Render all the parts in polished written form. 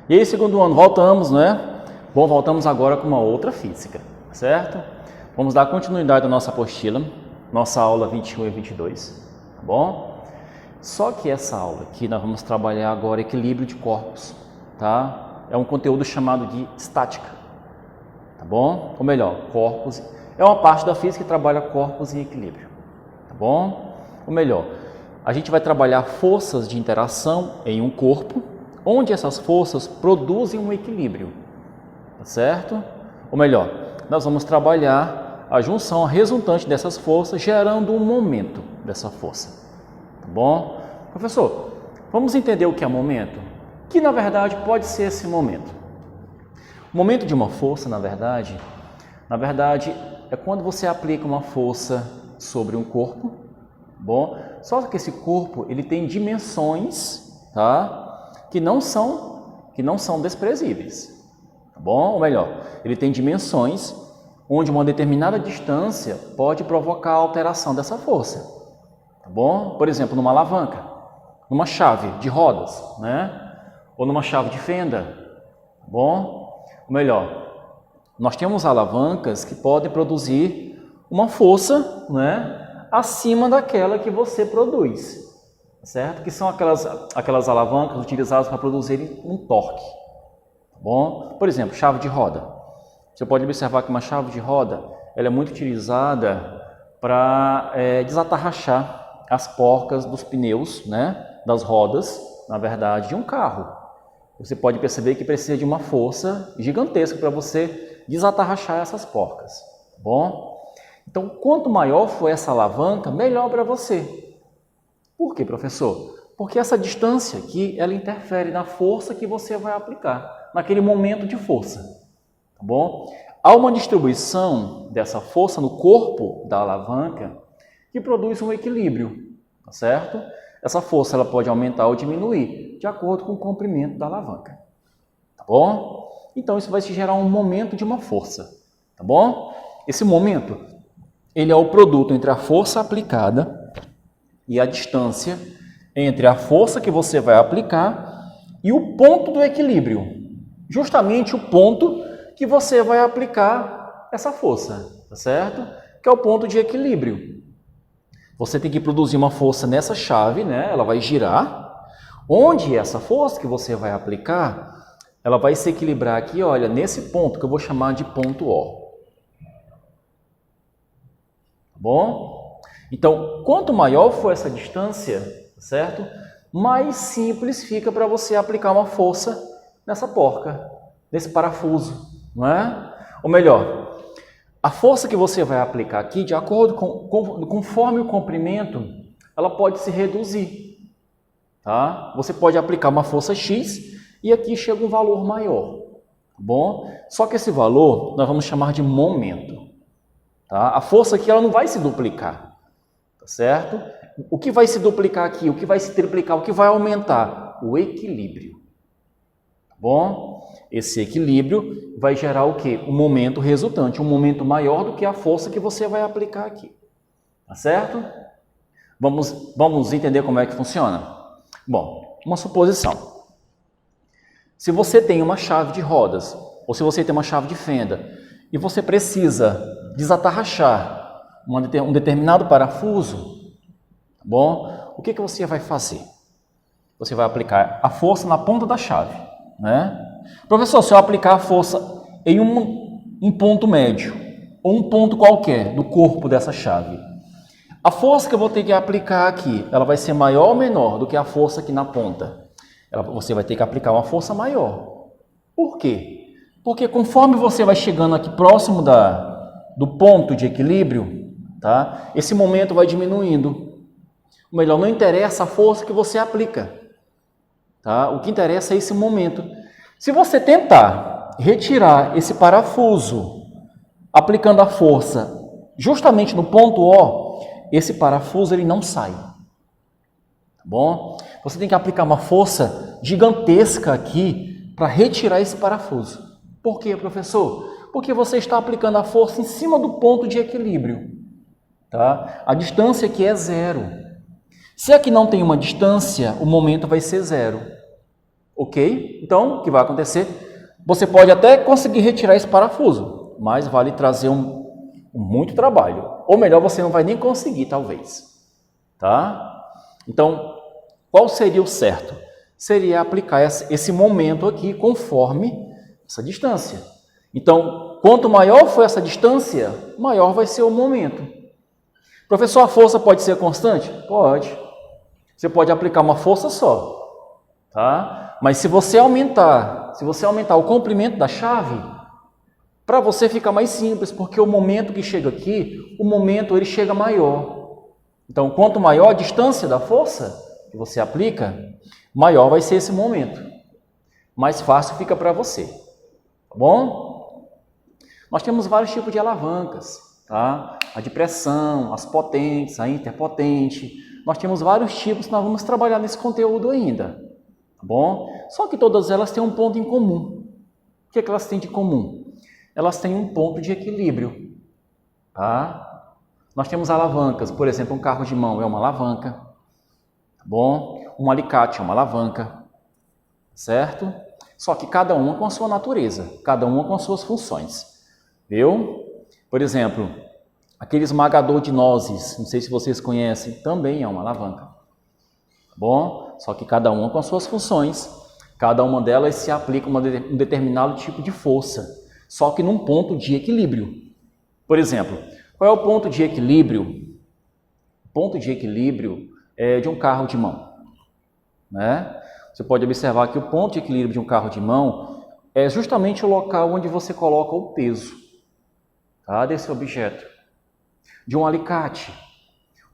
E aí, segundo ano, voltamos, né? Bom, voltamos agora com uma outra física, certo? Vamos dar continuidade à nossa apostila, nossa aula 21 e 22, tá bom? Só que essa aula aqui nós vamos trabalhar agora equilíbrio de corpos, tá? É um conteúdo chamado de estática, tá bom? Ou melhor, corpos. É uma parte da física que trabalha corpos em equilíbrio, tá bom? Ou melhor, a gente vai trabalhar forças de interação em um corpo, onde essas forças produzem um equilíbrio, tá certo? Ou melhor, nós vamos trabalhar a junção resultante dessas forças, gerando um momento dessa força, tá bom? Professor, vamos entender o que é momento? Que na verdade pode ser esse momento. O momento de uma força, na verdade, é quando você aplica uma força sobre um corpo, bom? Só que esse corpo ele tem dimensões, tá? Que não são desprezíveis, tá bom? Ou melhor, ele tem dimensões onde uma determinada distância pode provocar a alteração dessa força, tá bom? Por exemplo, numa alavanca, numa chave de rodas, né? Ou numa chave de fenda, tá bom? Ou melhor, nós temos alavancas que podem produzir uma força, né, acima daquela que você produz, certo? Que são aquelas alavancas utilizadas para produzir um torque, tá bom? Por exemplo, chave de roda. Você pode observar que uma chave de roda ela é muito utilizada para desatarrachar as porcas dos pneus, né, das rodas, na verdade, de um carro. Você pode perceber que precisa de uma força gigantesca para você desatarrachar essas porcas, tá bom? Então, quanto maior for essa alavanca, melhor para você. Por quê, professor? Porque essa distância aqui, ela interfere na força que você vai aplicar, naquele momento de força, tá bom? Há uma distribuição dessa força no corpo da alavanca que produz um equilíbrio, tá certo? Essa força ela pode aumentar ou diminuir de acordo com o comprimento da alavanca, tá bom? Então isso vai se gerar um momento de uma força, tá bom? Esse momento, ele é o produto entre a força aplicada e a distância entre a força que você vai aplicar e o ponto do equilíbrio, justamente o ponto que você vai aplicar essa força, tá certo? Que é o ponto de equilíbrio. Você tem que produzir uma força nessa chave, né? Ela vai girar, onde essa força que você vai aplicar, ela vai se equilibrar aqui, olha, nesse ponto que eu vou chamar de ponto O. Tá bom? Então, quanto maior for essa distância, certo? Mais simples fica para você aplicar uma força nessa porca, nesse parafuso, não é? Ou melhor, a força que você vai aplicar aqui, de acordo conforme o comprimento, ela pode se reduzir, tá? Você pode aplicar uma força X e aqui chega um valor maior, tá bom? Só que esse valor nós vamos chamar de momento, tá? A força aqui ela não vai se duplicar, tá certo? O que vai se duplicar aqui, o que vai se triplicar, o que vai aumentar? O equilíbrio, tá bom? Esse equilíbrio vai gerar o quê? Um momento resultante, um momento maior do que a força que você vai aplicar aqui, tá certo? Vamos entender como é que funciona? Bom, uma suposição. Se você tem uma chave de rodas, ou se você tem uma chave de fenda, e você precisa desatarrachar um determinado parafuso, tá bom? O que você vai fazer? Você vai aplicar a força na ponta da chave, né? Professor, se eu aplicar a força em um ponto médio, ou um ponto qualquer do corpo dessa chave, a força que eu vou ter que aplicar aqui, ela vai ser maior ou menor do que a força aqui na ponta? Você vai ter que aplicar uma força maior. Por quê? Porque conforme você vai chegando aqui próximo do ponto de equilíbrio, tá? Esse momento vai diminuindo. Ou melhor, não interessa a força que você aplica, tá? O que interessa é esse momento. Se você tentar retirar esse parafuso aplicando a força justamente no ponto O, esse parafuso ele não sai, tá bom? Você tem que aplicar uma força gigantesca aqui para retirar esse parafuso. Por quê, professor? Porque você está aplicando a força em cima do ponto de equilíbrio, tá? A distância aqui é zero. Se aqui não tem uma distância, o momento vai ser zero. Ok? Então, o que vai acontecer? Você pode até conseguir retirar esse parafuso, mas vai lhe trazer muito trabalho. Ou melhor, você não vai nem conseguir, talvez. Tá? Então, qual seria o certo? Seria aplicar esse momento aqui conforme essa distância. Então, quanto maior for essa distância, maior vai ser o momento. Professor, a força pode ser constante? Pode. Você pode aplicar uma força só, tá? Mas se você aumentar o comprimento da chave, para você fica mais simples, porque o momento que chega aqui, o momento ele chega maior. Então, quanto maior a distância da força que você aplica, maior vai ser esse momento. Mais fácil fica para você, tá bom? Nós temos vários tipos de alavancas, tá? A de pressão, as potentes, a interpotente. Nós temos vários tipos que nós vamos trabalhar nesse conteúdo ainda, tá bom? Só que todas elas têm um ponto em comum. O que é que elas têm de comum? Elas têm um ponto de equilíbrio, tá? Nós temos alavancas, por exemplo, um carro de mão é uma alavanca, tá bom? Um alicate é uma alavanca, certo? Só que cada uma com a sua natureza, cada uma com as suas funções, viu? Por exemplo, aquele esmagador de nozes, não sei se vocês conhecem, também é uma alavanca, tá bom? Só que cada uma com as suas funções, cada uma delas se aplica a um determinado tipo de força, só que num ponto de equilíbrio. Por exemplo, qual é o ponto de equilíbrio? O ponto de equilíbrio é de um carro de mão, né? Você pode observar que o ponto de equilíbrio de um carro de mão é justamente o local onde você coloca o peso, tá, desse objeto. De um alicate,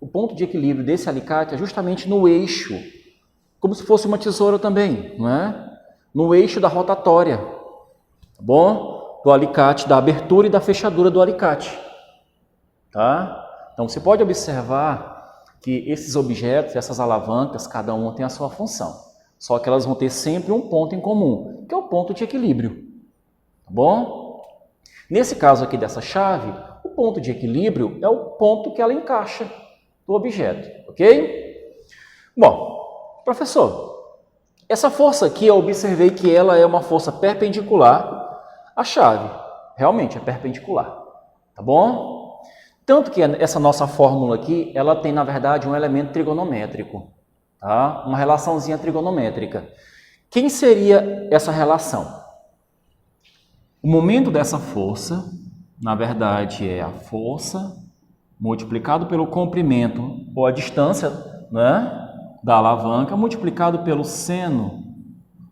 o ponto de equilíbrio desse alicate é justamente no eixo, como se fosse uma tesoura também, não é? No eixo da rotatória, tá bom? Do alicate, da abertura e da fechadura do alicate, tá? Então você pode observar que esses objetos, essas alavancas, cada uma tem a sua função, só que elas vão ter sempre um ponto em comum, que é o ponto de equilíbrio, tá bom? Nesse caso aqui dessa chave, o ponto de equilíbrio é o ponto que ela encaixa do objeto, ok? Bom, professor, essa força aqui eu observei que ela é uma força perpendicular à chave, realmente é perpendicular, tá bom? Tanto que essa nossa fórmula aqui, ela tem na verdade um elemento trigonométrico, tá? Uma relaçãozinha trigonométrica. Quem seria essa relação? O momento dessa força, na verdade, é a força multiplicado pelo comprimento ou a distância, né, da alavanca multiplicado pelo seno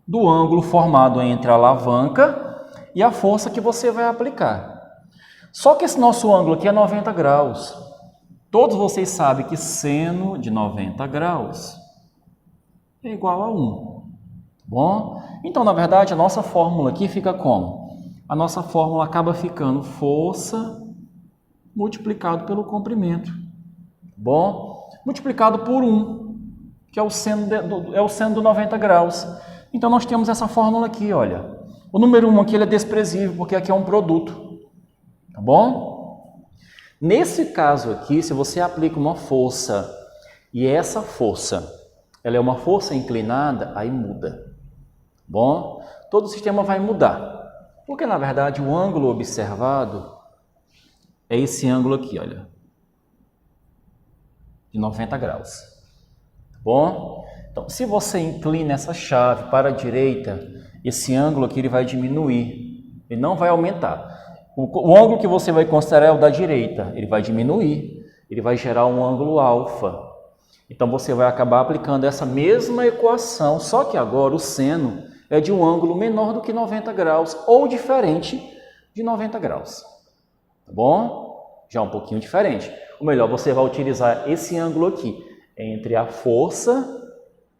do ângulo formado entre a alavanca e a força que você vai aplicar. Só que esse nosso ângulo aqui é 90 graus. Todos vocês sabem que seno de 90 graus é igual a 1. Tá bom? Então, na verdade, a nossa fórmula aqui fica como? A nossa fórmula acaba ficando força multiplicado pelo comprimento. Tá bom? Multiplicado por 1, que é o seno do 90 graus. Então, nós temos essa fórmula aqui, olha. O número 1 aqui ele é desprezível, porque aqui é um produto, tá bom? Nesse caso aqui, se você aplica uma força, e essa força, ela é uma força inclinada, aí muda, tá bom? Todo o sistema vai mudar, porque na verdade o ângulo observado é esse ângulo aqui, olha, de 90 graus, tá bom? Então, se você inclina essa chave para a direita, esse ângulo aqui ele vai diminuir, ele não vai aumentar. O ângulo que você vai considerar é o da direita, ele vai diminuir, ele vai gerar um ângulo alfa. Então você vai acabar aplicando essa mesma equação, só que agora o seno é de um ângulo menor do que 90 graus ou diferente de 90 graus. Tá bom? Já um pouquinho diferente. Ou melhor, você vai utilizar esse ângulo aqui entre a força,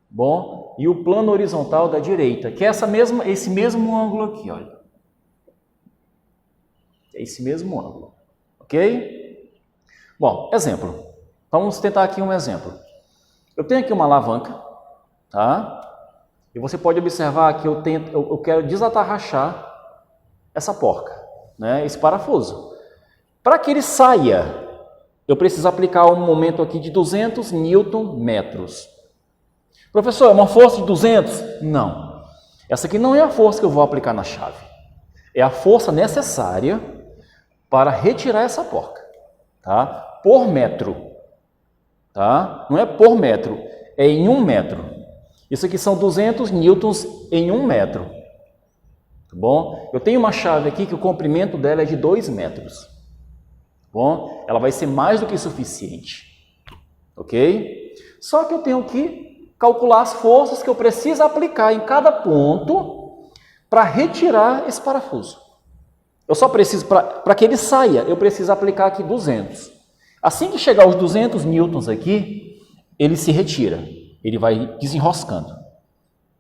bom, e o plano horizontal da direita, que é esse mesmo ângulo aqui, olha. É esse mesmo ângulo, ok? Bom, exemplo. Vamos tentar aqui um exemplo. Eu tenho aqui uma alavanca, tá? E você pode observar que eu quero desatarrachar essa porca, né? Esse parafuso. Para que ele saia, eu preciso aplicar um momento aqui de 200 Nm. Professor, é uma força de 200? Não. Essa aqui não é a força que eu vou aplicar na chave. É a força necessária para retirar essa porca, tá? Por metro, tá? Não é por metro, é em 1 metro. Isso aqui são 200 newtons em 1 metro, tá bom? Eu tenho uma chave aqui que o comprimento dela é de 2 metros, tá bom? Ela vai ser mais do que suficiente, ok? Só que eu tenho que calcular as forças que eu preciso aplicar em cada ponto para retirar esse parafuso. Eu só preciso, para que ele saia, eu preciso aplicar aqui 200. Assim que chegar aos 200 newtons aqui, ele se retira. Ele vai desenroscando,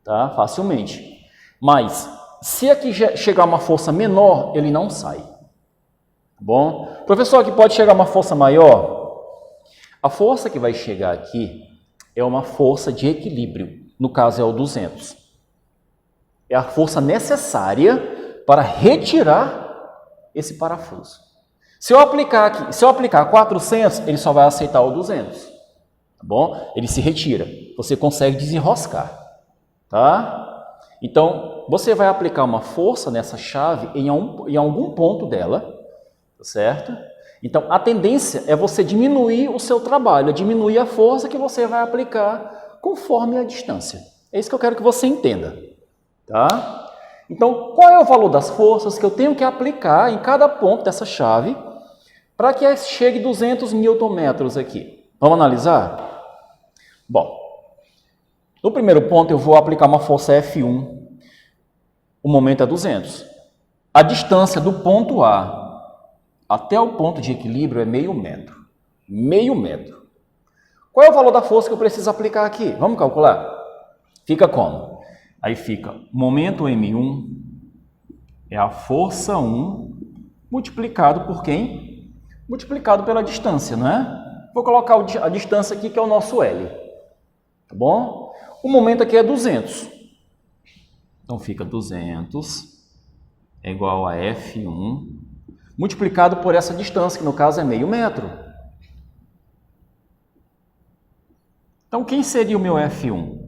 tá? Facilmente. Mas, se aqui chegar uma força menor, ele não sai. Tá bom? Professor, aqui pode chegar uma força maior? A força que vai chegar aqui é uma força de equilíbrio. No caso, é o 200. É a força necessária para retirar esse parafuso. Se eu aplicar aqui, se eu aplicar 400, ele só vai aceitar o 200, tá bom? Ele se retira. Você consegue desenroscar, tá? Então, você vai aplicar uma força nessa chave em algum ponto dela, tá certo? Então, a tendência é você diminuir o seu trabalho, diminuir a força que você vai aplicar conforme a distância. É isso que eu quero que você entenda. Tá? Então, qual é o valor das forças que eu tenho que aplicar em cada ponto dessa chave para que chegue 200 Nm aqui? Vamos analisar? Bom, no primeiro ponto eu vou aplicar uma força F1, o momento é 200. A distância do ponto A até o ponto de equilíbrio é meio metro. Meio metro. Qual é o valor da força que eu preciso aplicar aqui? Vamos calcular? Fica como? Aí fica, momento M1 é a força 1 multiplicado por quem? Multiplicado pela distância, não é? Vou colocar a distância aqui, que é o nosso L. Tá bom? O momento aqui é 200. Então fica 200 é igual a F1 multiplicado por essa distância, que no caso é meio metro. Então, quem seria o meu F1?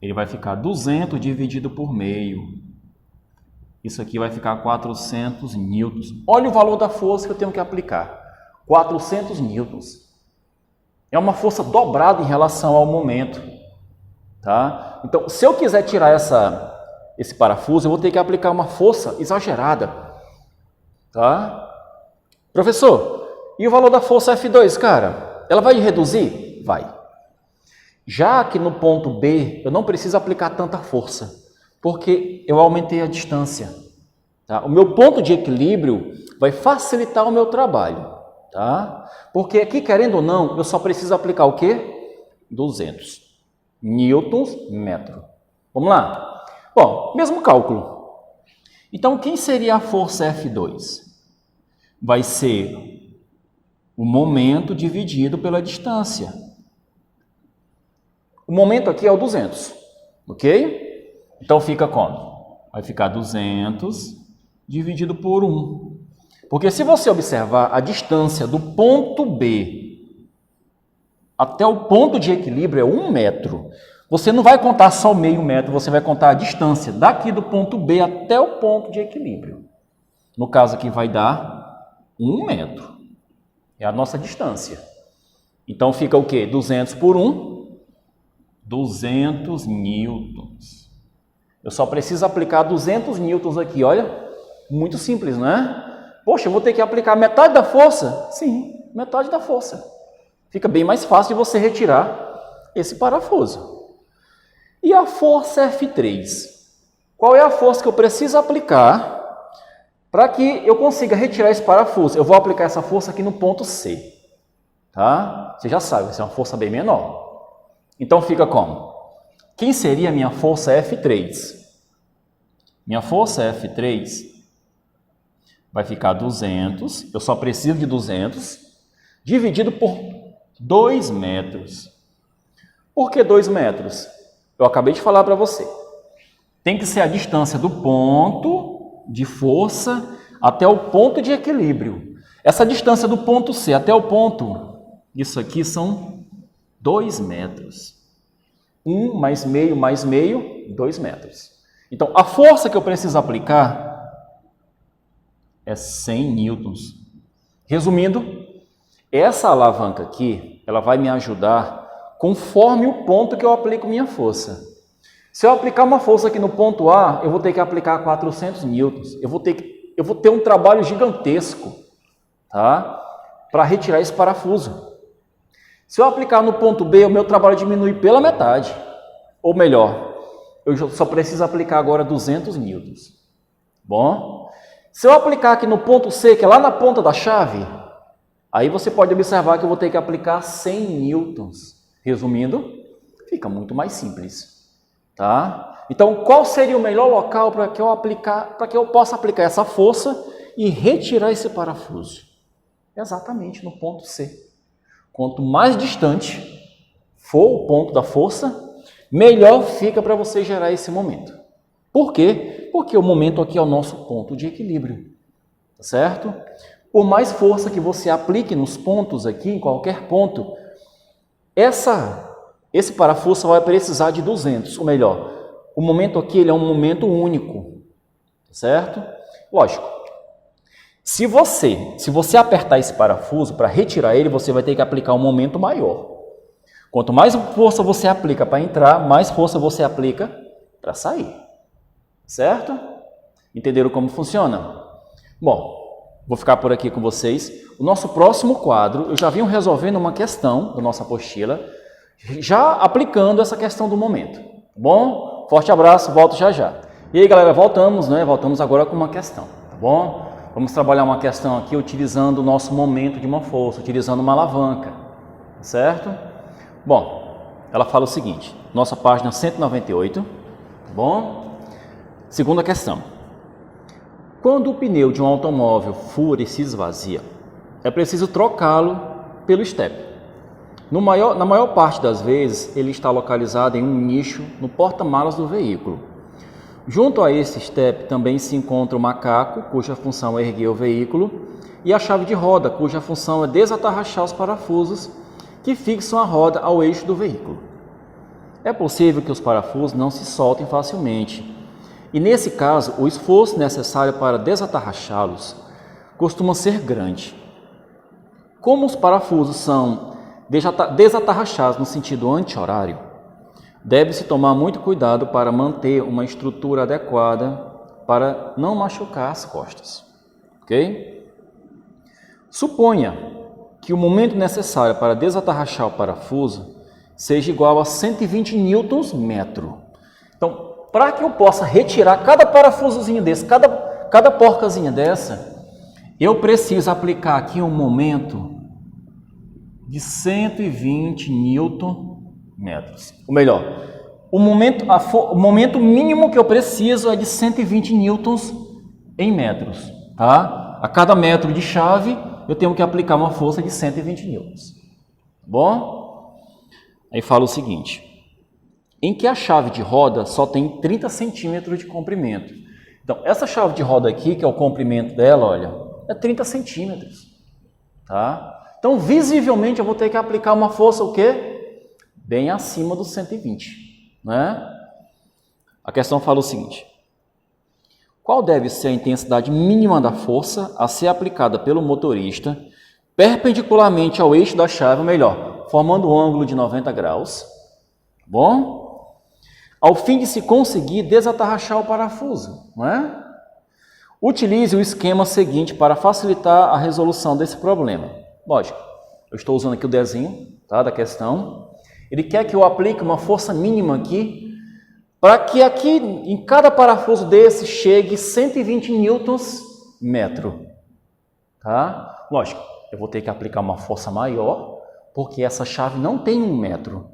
Ele vai ficar 200 dividido por meio. Isso aqui vai ficar 400 newtons. Olha o valor da força que eu tenho que aplicar. 400 newtons. É uma força dobrada em relação ao momento. Tá? Então, se eu quiser tirar esse parafuso, eu vou ter que aplicar uma força exagerada. Tá? Professor, e o valor da força F2, cara? Ela vai reduzir? Vai. Já que no ponto B eu não preciso aplicar tanta força, porque eu aumentei a distância. Tá? O meu ponto de equilíbrio vai facilitar o meu trabalho. Tá? Porque aqui, querendo ou não, eu só preciso aplicar o quê? 200 newtons metro. Vamos lá? Bom, mesmo cálculo. Então, quem seria a força F2? Vai ser o momento dividido pela distância. O momento aqui é o 200, ok? Então fica como? Vai ficar 200 dividido por 1. Porque se você observar a distância do ponto B até o ponto de equilíbrio é 1 metro, você não vai contar só o meio metro, você vai contar a distância daqui do ponto B até o ponto de equilíbrio. No caso aqui vai dar 1 metro. É a nossa distância. Então fica o quê? 200 por 1. 200 newtons. Eu só preciso aplicar 200 newtons aqui, olha. Muito simples, não é? Poxa, eu vou ter que aplicar metade da força? Sim, metade da força. Fica bem mais fácil de você retirar esse parafuso. E a força F3? Qual é a força que eu preciso aplicar para que eu consiga retirar esse parafuso? Eu vou aplicar essa força aqui no ponto C. Tá? Você já sabe, vai ser uma força bem menor. Então fica como? Quem seria a minha força F3? Minha força F3 vai ficar 200, eu só preciso de 200, dividido por 2 metros. Por que 2 metros? Eu acabei de falar para você. Tem que ser a distância do ponto de força até o ponto de equilíbrio. Essa distância do ponto C até o ponto, isso aqui são 2 metros. 1 mais meio, 2 metros. Então, a força que eu preciso aplicar é 100 newtons. Resumindo, essa alavanca aqui, ela vai me ajudar conforme o ponto que eu aplico minha força. Se eu aplicar uma força aqui no ponto A, eu vou ter que aplicar 400 newtons. Eu vou ter um trabalho gigantesco, tá? Para retirar esse parafuso. Se eu aplicar no ponto B, o meu trabalho diminui pela metade. Ou melhor, eu só preciso aplicar agora 200 newtons. Bom, se eu aplicar aqui no ponto C, que é lá na ponta da chave, aí você pode observar que eu vou ter que aplicar 100 newtons. Resumindo, fica muito mais simples. Tá? Então, qual seria o melhor local para que eu possa aplicar essa força e retirar esse parafuso? Exatamente no ponto C. Quanto mais distante for o ponto da força, melhor fica para você gerar esse momento. Por quê? Porque o momento aqui é o nosso ponto de equilíbrio, tá certo? Por mais força que você aplique nos pontos aqui, em qualquer ponto, esse parafuso vai precisar de 200, ou melhor, o momento aqui ele é um momento único, certo? Lógico, se você apertar esse parafuso, para retirar ele, você vai ter que aplicar um momento maior. Quanto mais força você aplica para entrar, mais força você aplica para sair, certo? Entenderam como funciona? Bom, vou ficar por aqui com vocês. O nosso próximo quadro, eu já vim resolvendo uma questão da nossa apostila, já aplicando essa questão do momento. Tá bom? Forte abraço, volto já já. E aí, galera, voltamos, né? Voltamos agora com uma questão, tá bom? Vamos trabalhar uma questão aqui utilizando o nosso momento de uma força, utilizando uma alavanca, certo? Bom, ela fala o seguinte, nossa página 198, tá bom? Segunda questão. Quando o pneu de um automóvel fura e se esvazia, é preciso trocá-lo pelo estepe. Na maior parte das vezes, ele está localizado em um nicho no porta-malas do veículo. Junto a esse estepe também se encontra o macaco, cuja função é erguer o veículo, e a chave de roda, cuja função é desatarrachar os parafusos que fixam a roda ao eixo do veículo. É possível que os parafusos não se soltem facilmente, e nesse caso, o esforço necessário para desatarrachá-los costuma ser grande. Como os parafusos são desatarrachados no sentido anti-horário, deve-se tomar muito cuidado para manter uma estrutura adequada para não machucar as costas. Ok? Suponha que o momento necessário para desatarrachar o parafuso seja igual a 120 newtons-metro. Então, para que eu possa retirar cada parafusozinho desse, cada porcazinha dessa, eu preciso aplicar aqui um momento de 120 newton-metros. Ou melhor, o momento mínimo que eu preciso é de 120 newtons em metros. Tá? A cada metro de chave, eu tenho que aplicar uma força de 120 newtons. Bom? Aí fala o seguinte, em que a chave de roda só tem 30 centímetros de comprimento. Então, essa chave de roda aqui, que é o comprimento dela, olha, é 30 centímetros. Tá? Então, visivelmente, eu vou ter que aplicar uma força, o quê? Bem acima dos 120, né? A questão fala o seguinte, qual deve ser a intensidade mínima da força a ser aplicada pelo motorista perpendicularmente ao eixo da chave, ou melhor, formando um ângulo de 90 graus, bom? Ao fim de se conseguir desatarrachar o parafuso, não é? Utilize o esquema seguinte para facilitar a resolução desse problema. Lógico, eu estou usando aqui o desenho, tá, da questão. Ele quer que eu aplique uma força mínima aqui, para que aqui, em cada parafuso desse, chegue 120 newtons-metro. Tá? Lógico, eu vou ter que aplicar uma força maior, porque essa chave não tem 1 metro.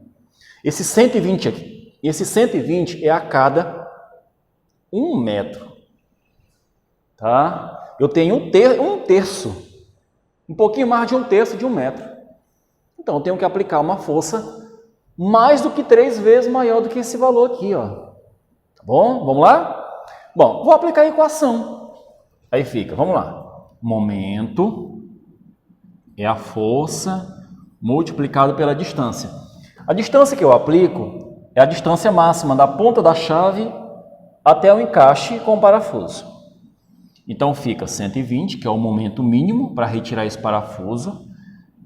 Esse 120 aqui, esse 120 é a cada 1 metro. Tá? Eu tenho um terço. Um pouquinho mais de 1/3 de 1 metro. Então, eu tenho que aplicar uma força mais do que 3 vezes maior do que esse valor aqui, ó. Tá bom? Vamos lá? Bom, vou aplicar a equação. Aí fica, vamos lá. Momento é a força multiplicado pela distância. A distância que eu aplico é a distância máxima da ponta da chave até o encaixe com o parafuso. Então fica 120, que é o momento mínimo para retirar esse parafuso,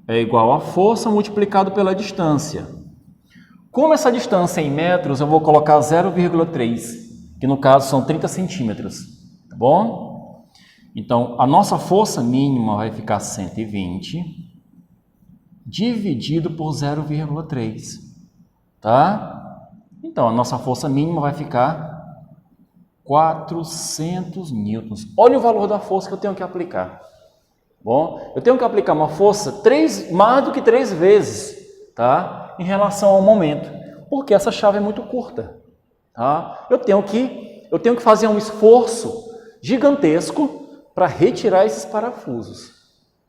é igual a força multiplicado pela distância. Como essa distância é em metros, eu vou colocar 0,3, que no caso são 30 centímetros, tá bom? Então, a nossa força mínima vai ficar 120 dividido por 0,3, tá? Então, a nossa força mínima vai ficar 400 newtons. Olha o valor da força que eu tenho que aplicar. Bom, eu tenho que aplicar uma força mais do que 3 vezes, tá? Em relação ao momento, porque essa chave é muito curta, tá? Eu tenho que fazer um esforço gigantesco para retirar esses parafusos,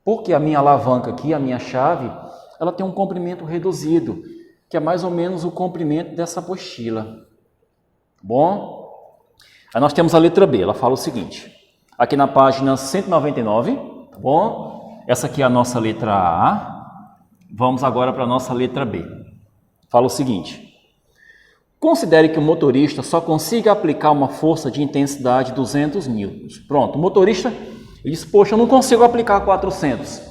porque a minha alavanca aqui, a minha chave, ela tem um comprimento reduzido, que é mais ou menos o comprimento dessa apostila. Bom, aí nós temos a letra B, ela fala o seguinte, aqui na página 199, tá bom? Essa aqui é a nossa letra A. Vamos agora para a nossa letra B. Fala o seguinte: considere que o motorista só consiga aplicar uma força de intensidade 200 newtons. Pronto, o motorista ele diz, poxa, eu não consigo aplicar 400.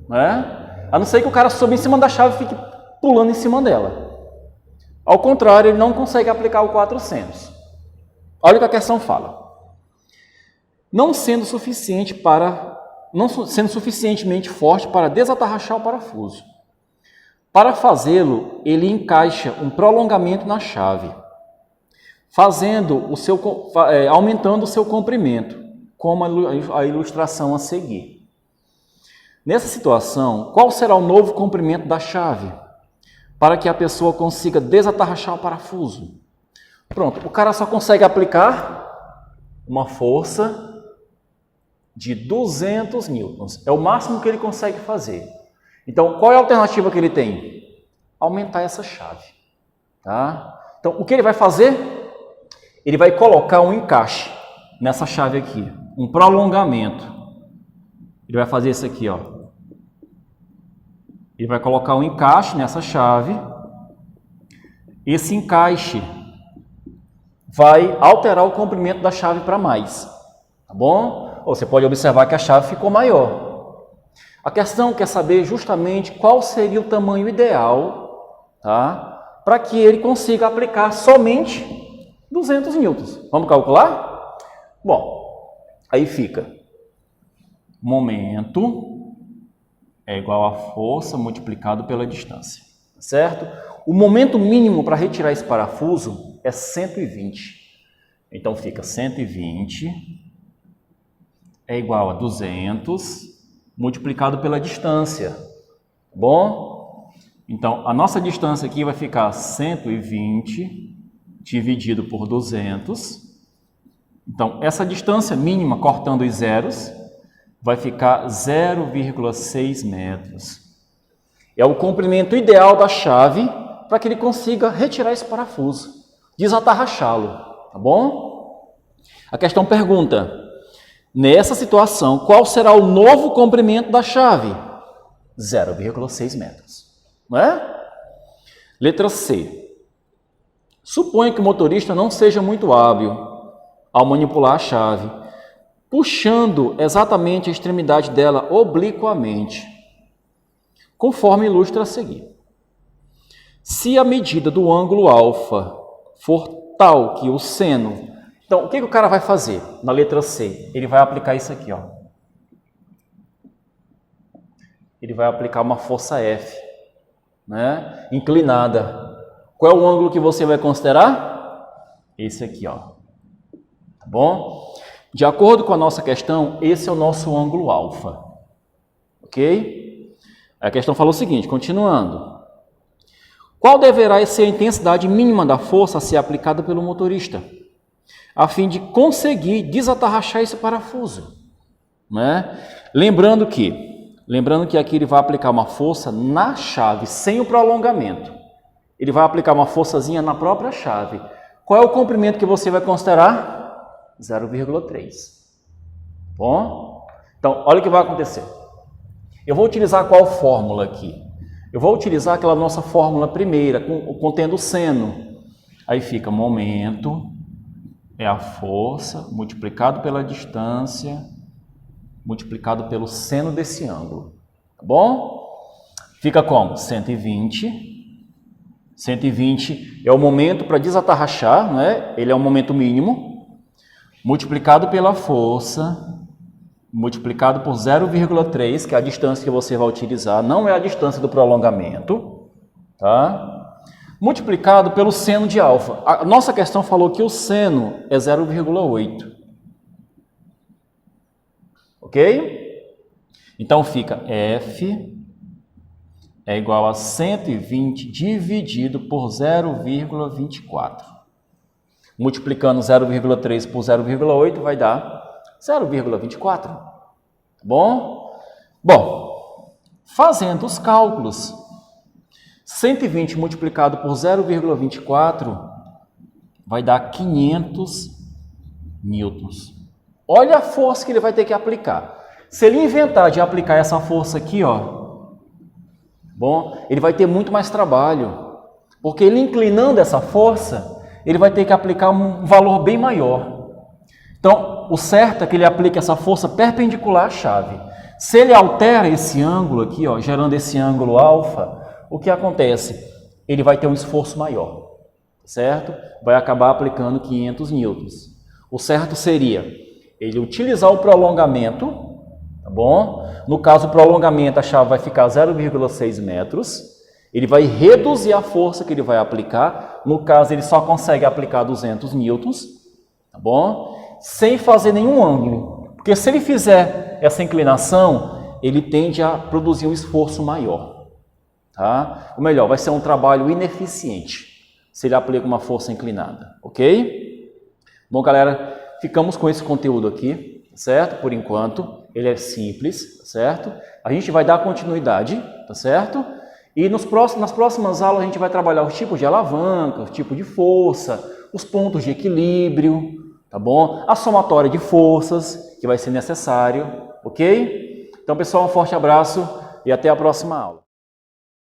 Né? A não ser que o cara suba em cima da chave e fique pulando em cima dela. Ao contrário, ele não consegue aplicar o 400. Olha o que a questão fala. Não sendo suficientemente forte para desatarrachar o parafuso. Para fazê-lo, ele encaixa um prolongamento na chave, aumentando o seu comprimento, como a ilustração a seguir. Nessa situação, qual será o novo comprimento da chave, para que a pessoa consiga desatarrachar o parafuso? Pronto, o cara só consegue aplicar uma força de 200 newtons. É o máximo que ele consegue fazer. Então, qual é a alternativa que ele tem? Aumentar essa chave. Tá? Então, o que ele vai fazer? Ele vai colocar um encaixe nessa chave aqui. Um prolongamento. Ele vai fazer isso aqui, ó. Ele vai colocar um encaixe nessa chave. Esse encaixe vai alterar o comprimento da chave para mais. Tá bom? Você pode observar que a chave ficou maior. A questão quer saber justamente qual seria o tamanho ideal, tá? Para que ele consiga aplicar somente 200 newtons. Vamos calcular? Bom, aí fica momento é igual a força multiplicado pela distância, certo? O momento mínimo para retirar esse parafuso é 120. Então fica 120 é igual a 200 multiplicado pela distância. Bom? Então, a nossa distância aqui vai ficar 120 dividido por 200. Então, essa distância mínima, cortando os zeros, vai ficar 0,6 metros. É o comprimento ideal da chave para que ele consiga retirar esse parafuso, desatarrachá-lo. Tá bom? A questão pergunta: nessa situação, qual será o novo comprimento da chave? 0,6 metros. Não é? Letra C. Suponha que o motorista não seja muito hábil ao manipular a chave, puxando exatamente a extremidade dela obliquamente, conforme ilustra a seguir. Se a medida do ângulo alfa for tal que o seno... Então, o que o cara vai fazer na letra C? Ele vai aplicar isso aqui, ó. Ele vai aplicar uma força F, né? Inclinada. Qual é o ângulo que você vai considerar? Esse aqui, ó. Tá bom? De acordo com a nossa questão, esse é o nosso ângulo alfa. Ok? A questão fala o seguinte, continuando. Qual deverá ser a intensidade mínima da força a ser aplicada pelo motorista, a fim de conseguir desatarrachar esse parafuso? Né? Lembrando que aqui ele vai aplicar uma força na chave, sem o prolongamento. Ele vai aplicar uma forçazinha na própria chave. Qual é o comprimento que você vai considerar? 0,3. Bom? Então, olha o que vai acontecer. Eu vou utilizar qual fórmula aqui? Eu vou utilizar aquela nossa fórmula primeira, contendo seno. Aí fica momento é a força multiplicado pela distância multiplicado pelo seno desse ângulo, tá bom? Fica como? 120. 120 é o momento para desatarrachar, né? Ele é o momento mínimo, multiplicado pela força, multiplicado por 0,3, que é a distância que você vai utilizar, não é a distância do prolongamento, tá? Multiplicado pelo seno de alfa. A nossa questão falou que o seno é 0,8. Ok? Então fica F é igual a 120 dividido por 0,24. Multiplicando 0,3 por 0,8 vai dar 0,24. Tá bom? Bom, fazendo os cálculos, 120 multiplicado por 0,24 vai dar 500 newtons. Olha a força que ele vai ter que aplicar. Se ele inventar de aplicar essa força aqui, ó, bom, ele vai ter muito mais trabalho, porque ele inclinando essa força, ele vai ter que aplicar um valor bem maior. Então, o certo é que ele aplique essa força perpendicular à chave. Se ele altera esse ângulo aqui, ó, gerando esse ângulo alfa, o que acontece? Ele vai ter um esforço maior, certo? Vai acabar aplicando 500 newtons. O certo seria ele utilizar o prolongamento, tá bom? No caso, o prolongamento, a chave vai ficar 0,6 metros. Ele vai reduzir a força que ele vai aplicar. No caso, ele só consegue aplicar 200 newtons, tá bom? Sem fazer nenhum ângulo. Porque se ele fizer essa inclinação, ele tende a produzir um esforço maior, tá? Ou melhor, vai ser um trabalho ineficiente se ele aplica uma força inclinada, ok? Bom, galera, ficamos com esse conteúdo aqui, certo? Por enquanto. Ele é simples, tá certo? A gente vai dar continuidade, tá certo? E nas próximas aulas a gente vai trabalhar os tipos de alavanca, os tipos de força, os pontos de equilíbrio, tá bom? A somatória de forças que vai ser necessário, ok? Então, pessoal, um forte abraço e até a próxima aula.